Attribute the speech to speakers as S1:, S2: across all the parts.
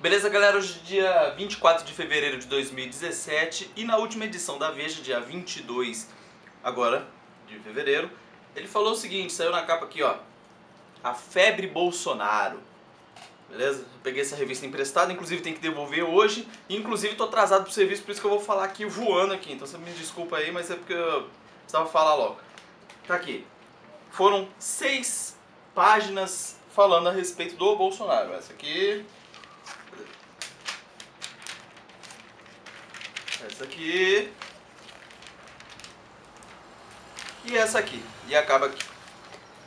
S1: Beleza, galera? Hoje é dia 24 de fevereiro de 2017 e na última edição da Veja, dia 22 agora de fevereiro, ele falou o seguinte, saiu na capa aqui, ó, a febre Bolsonaro. Beleza? Eu peguei essa revista emprestada, inclusive tem que devolver hoje, e inclusive tô atrasado pro serviço, por isso que eu vou falar aqui voando aqui, então você me desculpa aí, mas é porque eu precisava falar logo. Tá aqui. Foram 6 páginas falando a respeito do Bolsonaro. Essa aqui, essa aqui e essa aqui. E acaba aqui.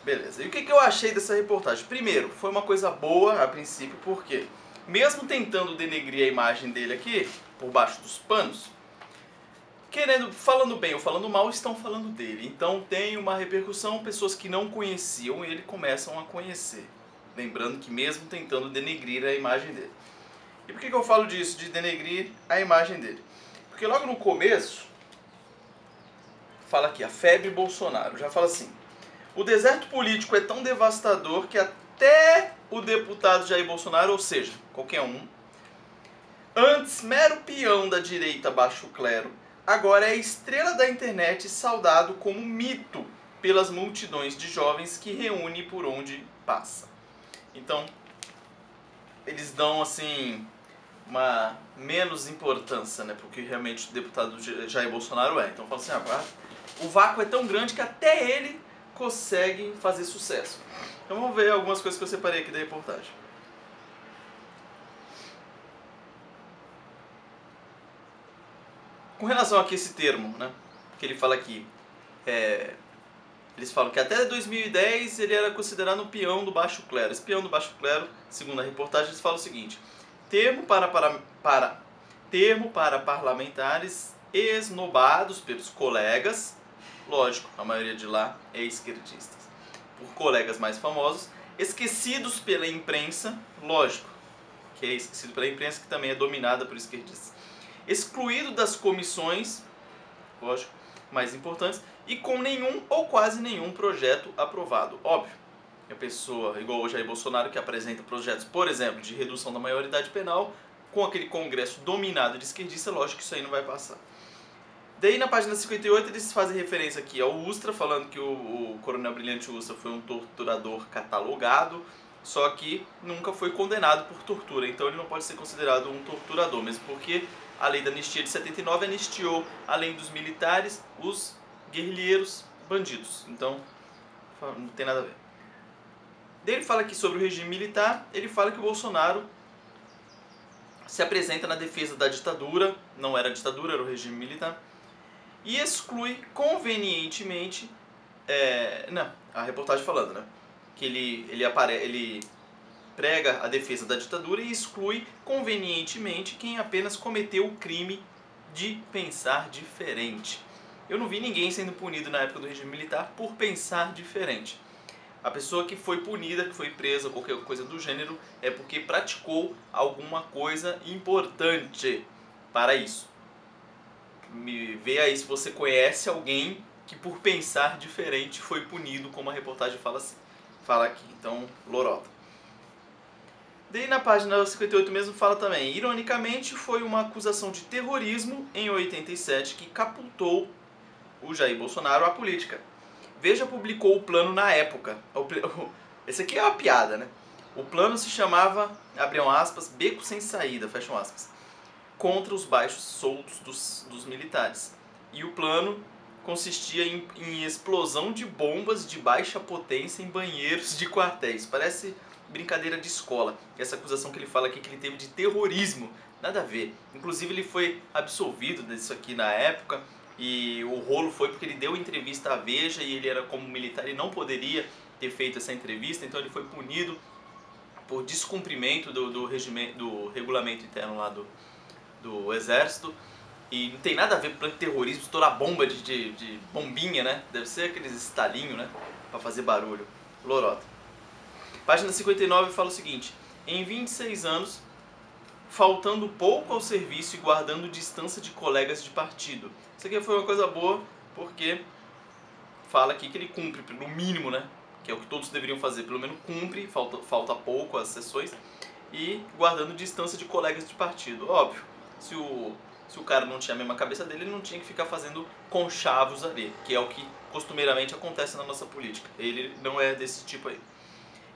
S1: Beleza. E o que eu achei dessa reportagem? Primeiro, foi uma coisa boa a princípio, porque mesmo tentando denegrir a imagem dele aqui, por baixo dos panos, falando bem ou falando mal, estão falando dele. Então tem uma repercussão, pessoas que não conheciam ele começam a conhecer. Lembrando que mesmo tentando denegrir a imagem dele. E por que eu falo disso, de denegrir a imagem dele? Porque logo no começo, fala aqui, a febre Bolsonaro, já fala assim: o deserto político é tão devastador que até o deputado Jair Bolsonaro, ou seja, qualquer um, antes mero peão da direita baixo clero, agora é estrela da internet saudado como mito pelas multidões de jovens que reúne por onde passa. Então, eles dão assim uma menos importância, né, porque realmente o deputado Jair Bolsonaro é. Então fala assim, agora o vácuo é tão grande que até ele consegue fazer sucesso. Então vamos ver algumas coisas que eu separei aqui da reportagem. Com relação aqui a esse termo, né, que ele fala aqui, eles falam que até 2010 ele era considerado um peão do baixo clero. Esse peão do baixo clero, segundo a reportagem, eles falam o seguinte: termo para parlamentares esnobados pelos colegas, lógico, a maioria de lá é esquerdistas, por colegas mais famosos, esquecidos pela imprensa, lógico, que é esquecido pela imprensa, que também é dominada por esquerdistas, excluído das comissões, lógico, mais importantes, e com nenhum ou quase nenhum projeto aprovado. Óbvio, a pessoa, igual o Jair Bolsonaro, que apresenta projetos, por exemplo, de redução da maioridade penal, com aquele congresso dominado de esquerdista, lógico que isso aí não vai passar. Daí na página 58 eles fazem referência aqui ao Ustra, falando que o Coronel Brilhante Ustra foi um torturador catalogado, só que nunca foi condenado por tortura, então ele não pode ser considerado um torturador, mesmo porque a lei da anistia de 79 anistiou, além dos militares, os guerrilheiros bandidos. Então não tem nada a ver. Daí ele fala aqui sobre o regime militar, ele fala que o Bolsonaro se apresenta na defesa da ditadura, não era ditadura, era o regime militar, e exclui convenientemente, não, a reportagem falando, né, que ele prega a defesa da ditadura e exclui convenientemente quem apenas cometeu o crime de pensar diferente. Eu não vi ninguém sendo punido na época do regime militar por pensar diferente. A pessoa que foi punida, que foi presa, qualquer coisa do gênero, é porque praticou alguma coisa importante para isso. Me vê aí se você conhece alguém que por pensar diferente foi punido, como a reportagem fala assim. Fala aqui, então, lorota. Daí na página 58 mesmo fala também, ironicamente foi uma acusação de terrorismo em 87 que catapultou o Jair Bolsonaro à política. Veja publicou o plano na época. Esse aqui é uma piada, né? O plano se chamava, abriam aspas, beco sem saída, fecham aspas, contra os baixos soltos dos militares. E o plano consistia em explosão de bombas de baixa potência em banheiros de quartéis. Parece brincadeira de escola. Essa acusação que ele fala aqui que ele teve de terrorismo, nada a ver. Inclusive ele foi absolvido disso aqui na época. E o rolo foi porque ele deu entrevista à Veja e ele era como militar e não poderia ter feito essa entrevista, então ele foi punido por descumprimento do regulamento interno lá do exército. E não tem nada a ver com plano de terrorismo, estourar bomba de bombinha, né? Deve ser aqueles estalinhos, né? Pra fazer barulho. Lorota. Página 59 fala o seguinte: em 26 anos, faltando pouco ao serviço e guardando distância de colegas de partido. Isso aqui foi uma coisa boa, porque fala aqui que ele cumpre, no mínimo, né? Que é o que todos deveriam fazer, pelo menos cumpre, falta pouco as sessões. e guardando distância de colegas de partido. Óbvio, se o cara não tinha a mesma cabeça dele, ele não tinha que ficar fazendo conchavos ali, que é o que costumeiramente acontece na nossa política. Ele não é desse tipo aí.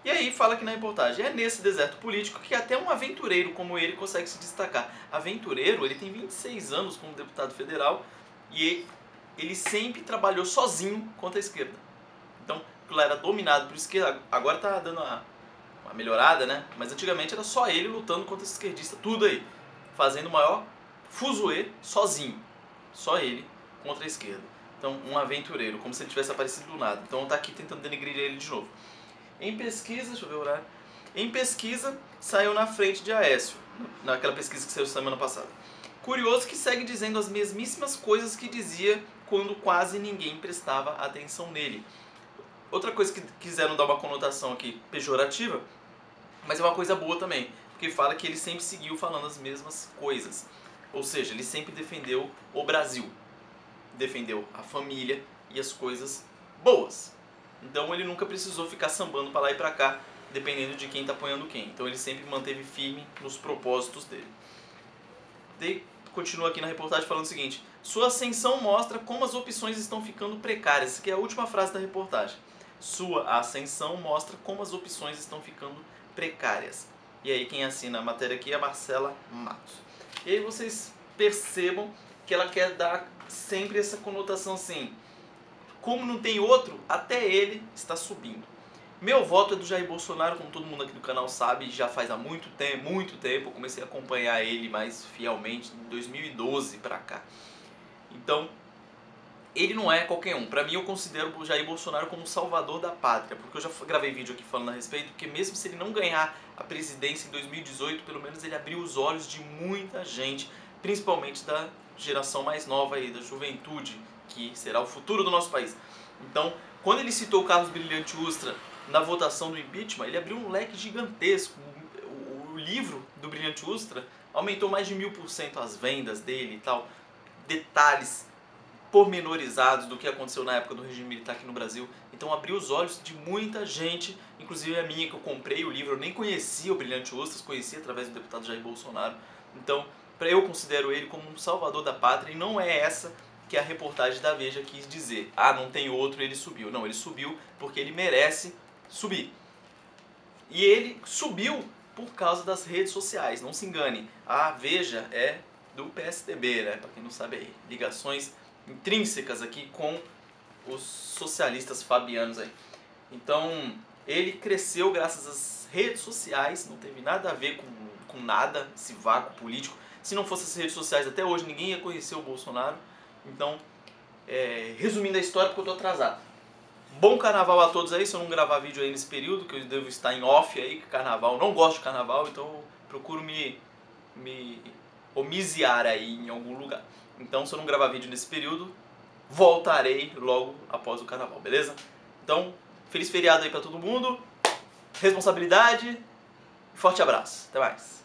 S1: E aí fala aqui na reportagem, é nesse deserto político que até um aventureiro como ele consegue se destacar. Aventureiro, ele tem 26 anos como deputado federal e ele sempre trabalhou sozinho contra a esquerda. Então, lá era dominado por esquerda, agora tá dando uma melhorada, né? Mas antigamente era só ele lutando contra esse esquerdista, tudo aí. Fazendo o maior fuzuê sozinho. Só ele contra a esquerda. Então, um aventureiro, como se ele tivesse aparecido do nada. Então tá aqui tentando denegrir ele de novo. Em pesquisa, deixa eu ver o horário. Em pesquisa, saiu na frente de Aécio, naquela pesquisa que saiu semana passada. Curioso que segue dizendo as mesmíssimas coisas que dizia quando quase ninguém prestava atenção nele. Outra coisa que quiseram dar uma conotação aqui pejorativa, mas é uma coisa boa também, porque fala que ele sempre seguiu falando as mesmas coisas. Ou seja, ele sempre defendeu o Brasil, defendeu a família e as coisas boas. Então ele nunca precisou ficar sambando para lá e para cá, dependendo de quem está apoiando quem. Então ele sempre manteve firme nos propósitos dele. Daí continua aqui na reportagem falando o seguinte: sua ascensão mostra como as opções estão ficando precárias. Essa aqui é a última frase da reportagem. Sua ascensão mostra como as opções estão ficando precárias. E aí quem assina a matéria aqui é a Marcela Matos. E aí vocês percebam que ela quer dar sempre essa conotação assim: como não tem outro, até ele está subindo. Meu voto é do Jair Bolsonaro, como todo mundo aqui do canal sabe, já faz há muito tempo. Eu comecei a acompanhar ele mais fielmente em 2012 pra cá. Então, ele não é qualquer um. Pra mim, eu considero o Jair Bolsonaro como o salvador da pátria, porque eu já gravei vídeo aqui falando a respeito, porque mesmo se ele não ganhar a presidência em 2018, pelo menos ele abriu os olhos de muita gente, principalmente da geração mais nova aí, da juventude, que será o futuro do nosso país. Então, quando ele citou o Carlos Brilhante Ustra na votação do impeachment, ele abriu um leque gigantesco. O livro do Brilhante Ustra aumentou mais de 1000% as vendas dele e tal. Detalhes pormenorizados do que aconteceu na época do regime militar aqui no Brasil. Então abriu os olhos de muita gente, inclusive a minha, que eu comprei o livro. Eu nem conhecia o Brilhante Ustra, conhecia através do deputado Jair Bolsonaro. Então, eu considero ele como um salvador da pátria, e não é essa que a reportagem da Veja quis dizer. Ah, não tem outro, ele subiu. Não, ele subiu porque ele merece subir. E ele subiu por causa das redes sociais, não se engane. A Veja é do PSDB, né? Para quem não sabe aí, ligações intrínsecas aqui com os socialistas fabianos aí. Então, ele cresceu graças às redes sociais, não teve nada a ver com nada, esse vácuo político. Se não fosse as redes sociais, até hoje ninguém ia conhecer o Bolsonaro. Então, resumindo a história, porque eu tô atrasado. Bom carnaval a todos aí, se eu não gravar vídeo aí nesse período, que eu devo estar em off aí, que carnaval, eu não gosto de carnaval, então eu procuro me homiziar aí em algum lugar. Então, se eu não gravar vídeo nesse período, voltarei logo após o carnaval, beleza? Então, feliz feriado aí pra todo mundo, responsabilidade, forte abraço, até mais.